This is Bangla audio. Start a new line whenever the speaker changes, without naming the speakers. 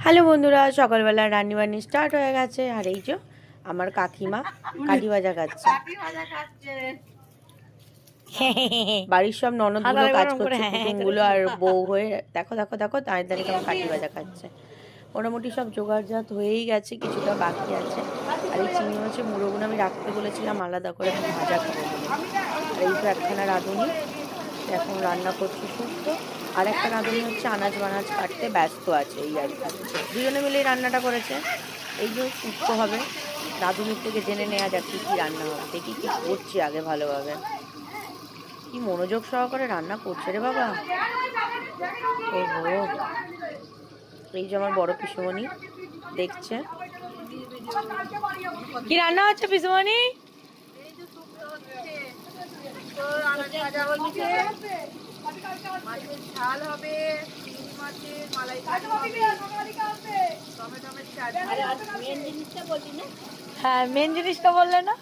হ্যালো বন্ধুরা, সকালবেলা রান্নাবান্নি স্টার্ট হয়ে গেছে। আর এই যে আমার কাকিমা কাঠি ভাজা খাচ্ছে। বাড়ির সব ননদগুলো কাজ করছে, কুটুমগুলো আর বউ হয়ে দেখো দেখো দেখো দাঁড়িয়ে দাঁড়িয়ে কেমন কাঠি ভাজা খাচ্ছে। মোটামুটি সব জোগাড়জাত হয়েই গেছে, কিছুটা বাকি আছে। আর এই চিংড়ি মাছের মুড়োগুলো আমি রাখতে বলেছিলাম আলাদা করে, আমি ভাজা খাবো বলে। আর এই তো একখানা রাঁধুনি এখন রান্না করছে শুক্তো, আর একটা রাঁধুনি হচ্ছে আনাজ বানাজ কাটতে ব্যস্ত আছে। এই আর কি, দুজনে মিলেই রান্নাটা করেছে। এই যে শুক্তো হবে, রাঁধুনির থেকে জেনে নেওয়া যাক কী কী রান্না হবে। দেখি কি করছি আগে ভালোভাবে। কি মনোযোগ সহকারে রান্না করছে রে বাবা। ওহো, এই যে আমার বড় পিসুমণি দেখছে কি রান্না হচ্ছে। পিসুমণি
মাছের ঝাল হবে, চিংড়ি মাছের মালাইকারি হবে, টমেটোমের চাটনি।
হ্যাঁ, মেন জিনিসটা বললে না।